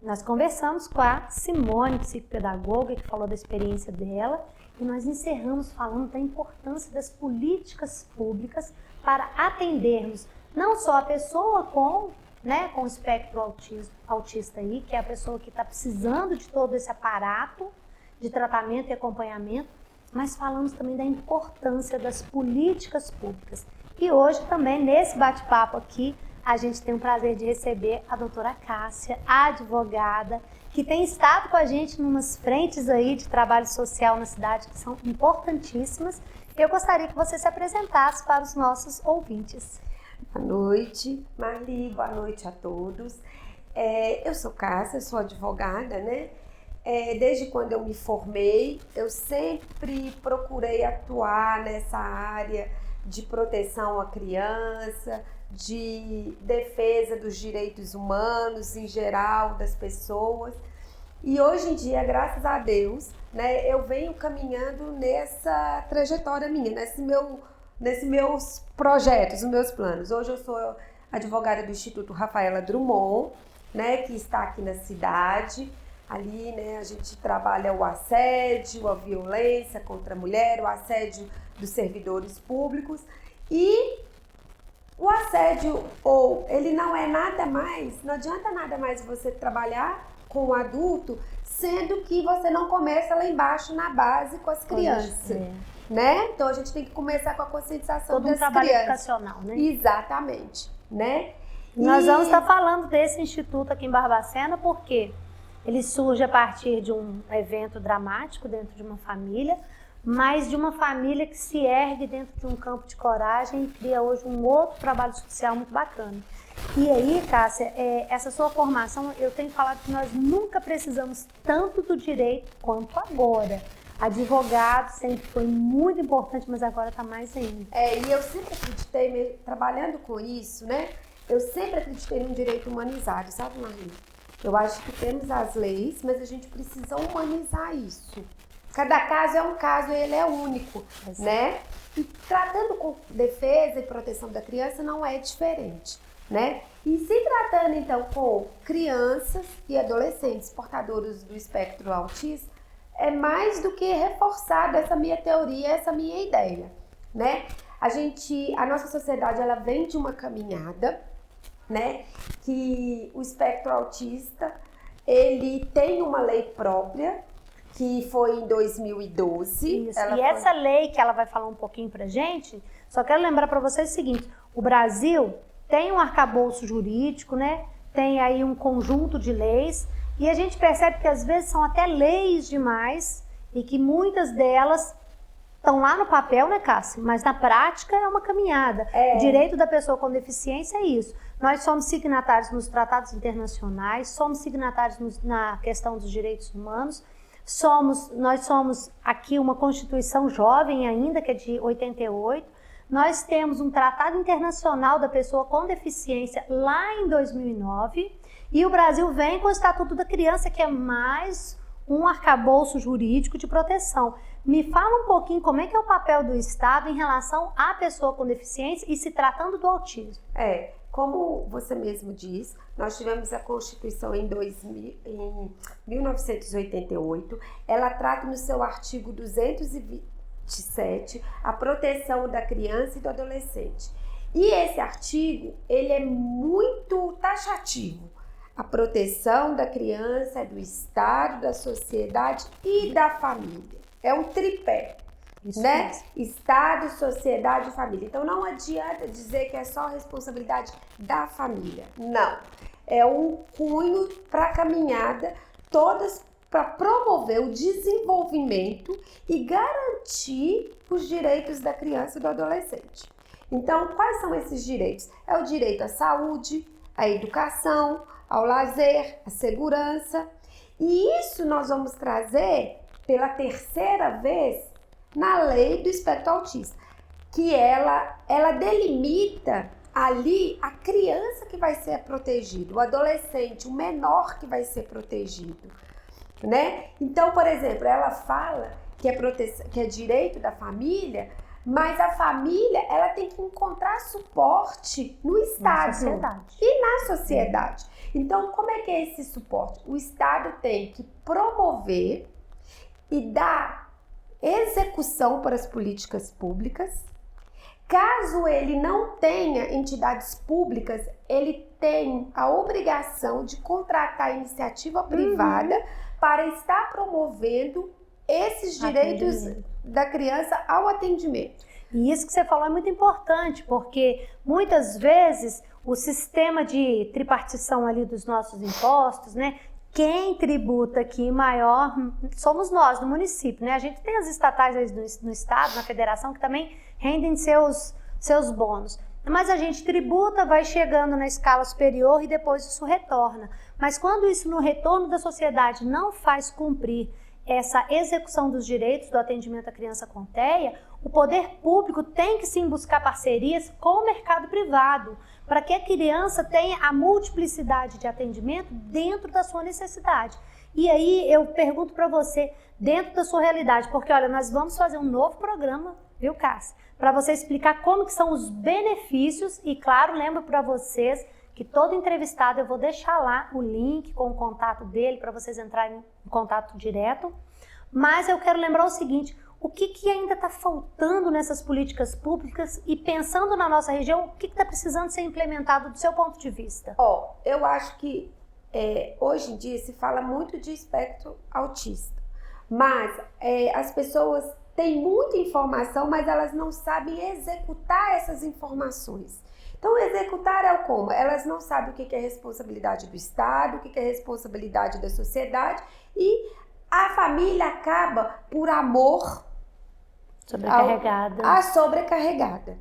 Nós conversamos com a Simone, psicopedagoga, que falou da experiência dela, e nós encerramos falando da importância das políticas públicas para atendermos não só a pessoa com espectro autista aí, que é a pessoa que está precisando de todo esse aparato de tratamento e acompanhamento, mas falamos também da importância das políticas públicas. E hoje também, nesse bate-papo aqui, a gente tem o prazer de receber a doutora Cássia, a advogada, que tem estado com a gente em umas frentes aí de trabalho social na cidade que são importantíssimas. Eu gostaria que você se apresentasse para os nossos ouvintes. Boa noite, Marli, boa noite a todos. Eu sou Cássia, sou advogada, né? Desde quando eu me formei, eu sempre procurei atuar nessa área de proteção à criança, de defesa dos direitos humanos em geral, das pessoas. E hoje em dia, graças a Deus, né, eu venho caminhando nessa trajetória minha, nesses meus projetos, nos meus planos. Hoje eu sou advogada do Instituto Rafaela Drummond, né, que está aqui na cidade. Ali, né, a gente trabalha o assédio, a violência contra a mulher, o assédio dos servidores públicos. E o assédio, ele não é nada mais, não adianta nada mais você trabalhar com o adulto, sendo que você não começa lá embaixo na base com as crianças, né? Então a gente tem que começar com a conscientização das crianças. Todo um trabalho educacional, né? Exatamente, né? Nós vamos estar falando desse instituto aqui em Barbacena, porque ele surge a partir de um evento dramático dentro de uma família, mas de uma família que se ergue dentro de um campo de coragem e cria hoje um outro trabalho social muito bacana. E aí, Cássia, essa sua formação, eu tenho falado que nós nunca precisamos tanto do direito quanto agora. Advogado sempre foi muito importante, mas agora está mais ainda. E eu sempre acreditei, trabalhando com isso, né? Eu sempre acreditei num direito humanizado, sabe, Marli? Eu acho que temos as leis, mas a gente precisa humanizar isso. Cada caso é um caso e ele é único, né? E tratando com defesa e proteção da criança não é diferente, né? E se tratando, então, com crianças e adolescentes portadores do espectro autista, é mais do que reforçada essa minha teoria, essa minha ideia, né? A nossa sociedade, ela vem de uma caminhada, né? Que o espectro autista, ele tem uma lei própria, que foi em 2012. Isso. Essa lei que ela vai falar um pouquinho pra gente, só quero lembrar para vocês o seguinte: o Brasil tem um arcabouço jurídico, né? Tem aí um conjunto de leis, e a gente percebe que às vezes são até leis demais e que muitas delas estão lá no papel, né, Cássia? Mas na prática é uma caminhada. O direito da pessoa com deficiência é isso. Nós somos signatários nos tratados internacionais, somos signatários na questão dos direitos humanos. Nós somos aqui uma Constituição jovem ainda, que é de 88. Nós temos um Tratado Internacional da Pessoa com Deficiência lá em 2009. E o Brasil vem com o Estatuto da Criança, que é mais um arcabouço jurídico de proteção. Me fala um pouquinho como é que é o papel do Estado em relação à pessoa com deficiência e se tratando do autismo. Como você mesmo diz, nós tivemos a Constituição em 1988, ela trata no seu artigo 227 a proteção da criança e do adolescente. E esse artigo, ele é muito taxativo. A proteção da criança, do Estado, da sociedade e da família. É um tripé. Isso né? Mesmo. Estado, sociedade e família. Então não adianta dizer que é só responsabilidade da família. Não. É um cunho para a caminhada, todas para promover o desenvolvimento e garantir os direitos da criança e do adolescente. Então, quais são esses direitos? É o direito à saúde, à educação, ao lazer, à segurança. E isso nós vamos trazer pela terceira vez na lei do espectro autista, que ela delimita ali a criança que vai ser protegida, o adolescente, o menor que vai ser protegido, né? Então, por exemplo, ela fala que é direito da família Mas a família, ela tem que encontrar suporte no Estado e na sociedade. Então, como é que é esse suporte? O Estado tem que promover e dar execução para as políticas públicas. Caso ele não tenha entidades públicas, ele tem a obrigação de contratar a iniciativa privada para estar promovendo esses direitos da criança ao atendimento. E isso que você falou é muito importante, porque muitas vezes o sistema de tripartição ali dos nossos impostos, né? Quem tributa aqui maior somos nós, no município, né? A gente tem as estatais aí no estado, na federação, que também rendem seus bônus. Mas a gente tributa, vai chegando na escala superior e depois isso retorna. Mas quando isso no retorno da sociedade não faz cumprir essa execução dos direitos do atendimento à criança com TEA, o poder público tem que sim buscar parcerias com o mercado privado, para que a criança tenha a multiplicidade de atendimento dentro da sua necessidade. E aí eu pergunto para você, dentro da sua realidade, porque olha, nós vamos fazer um novo programa, viu, Cássia? Para você explicar como que são os benefícios e, claro, lembro para vocês que todo entrevistado eu vou deixar lá o link com o contato dele para vocês entrarem em contato direto. Mas eu quero lembrar o seguinte, o que ainda está faltando nessas políticas públicas e pensando na nossa região, o que está precisando ser implementado do seu ponto de vista? Eu acho que hoje em dia se fala muito de espectro autista, mas as pessoas têm muita informação, mas elas não sabem executar essas informações. Então, executar é como? Elas não sabem o que é responsabilidade do Estado, o que é responsabilidade da sociedade, e a família acaba, por amor, sobrecarregada.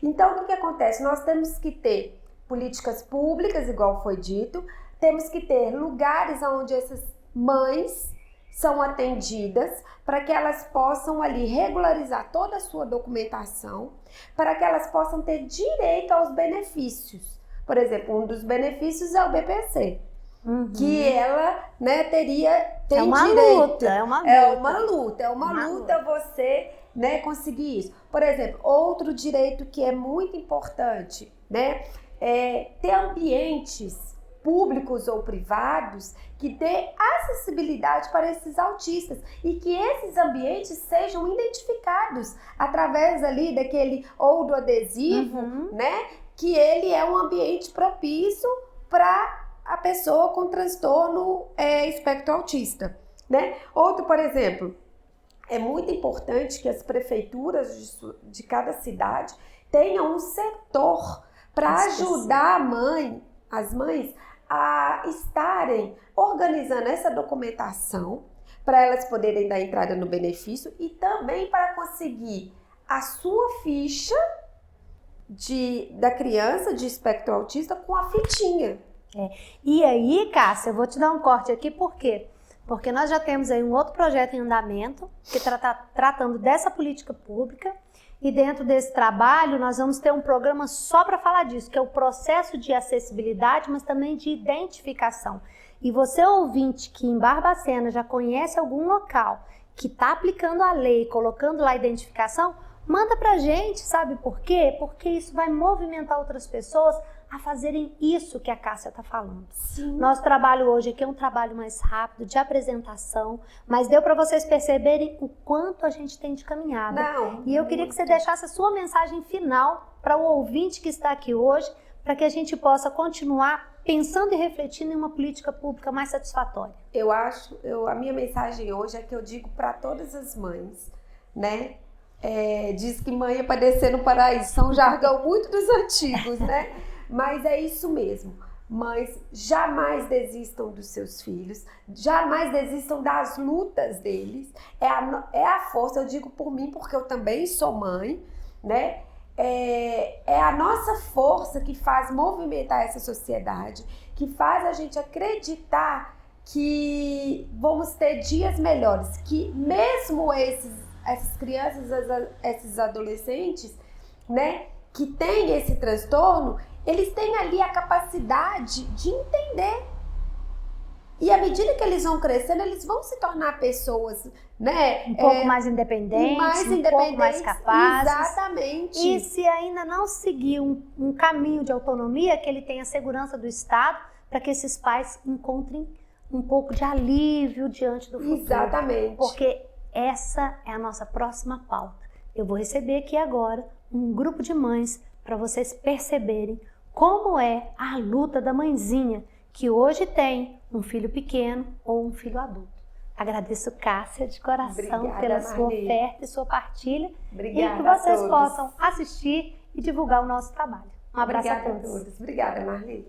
Então, o que acontece? Nós temos que ter políticas públicas, igual foi dito, temos que ter lugares onde essas mães são atendidas para que elas possam ali regularizar toda a sua documentação, para que elas possam ter direito aos benefícios. Por exemplo, um dos benefícios é o BPC, que ela, né, tem direito. É uma luta você, né, conseguir isso. Por exemplo, outro direito que é muito importante, né, é ter ambientes públicos ou privados que dê acessibilidade para esses autistas e que esses ambientes sejam identificados através ali daquele ou do adesivo, né, que ele é um ambiente propício para a pessoa com transtorno espectro autista, né? Outro, por exemplo, é muito importante que as prefeituras de cada cidade tenham um setor para ajudar as mães a estarem organizando essa documentação para elas poderem dar entrada no benefício e também para conseguir a sua ficha da criança de espectro autista com a fitinha. E aí, Cássia, eu vou te dar um corte aqui, por quê? Porque nós já temos aí um outro projeto em andamento que está tratando dessa política pública. E dentro desse trabalho, nós vamos ter um programa só para falar disso, que é o processo de acessibilidade, mas também de identificação. E você, ouvinte, que em Barbacena já conhece algum local que está aplicando a lei, colocando lá a identificação, manda para a gente, sabe por quê? Porque isso vai movimentar outras pessoas a fazerem isso que a Cássia está falando. Sim. Nosso trabalho hoje aqui é um trabalho mais rápido, de apresentação, mas deu para vocês perceberem o quanto a gente tem de caminhada. E eu queria que você deixasse a sua mensagem final para o ouvinte que está aqui hoje, para que a gente possa continuar pensando e refletindo em uma política pública mais satisfatória. A minha mensagem hoje é que eu digo para todas as mães, né? Diz que mãe é para descer no paraíso, são um jargão muito dos antigos, né? Mas é isso mesmo. Mães, jamais desistam dos seus filhos, jamais desistam das lutas deles. É a força, eu digo por mim, porque eu também sou mãe, né? É a nossa força que faz movimentar essa sociedade, que faz a gente acreditar que vamos ter dias melhores, que mesmo essas crianças, esses adolescentes, né, que têm esse transtorno, eles têm ali a capacidade de entender E à medida que eles vão crescendo, eles vão se tornar pessoas, né? Um pouco mais independentes, um pouco mais capazes. Exatamente. E se ainda não seguir um caminho de autonomia, que ele tenha a segurança do Estado, para que esses pais encontrem um pouco de alívio diante do futuro. Exatamente. Porque essa é a nossa próxima pauta. Eu vou receber aqui agora um grupo de mães para vocês perceberem como é a luta da mãezinha que hoje tem um filho pequeno ou um filho adulto. Agradeço, Cássia, de coração. Obrigada, pela sua oferta e sua partilha. Obrigada, e que vocês possam assistir e divulgar o nosso trabalho. Um abraço a todos. Obrigada, Marli.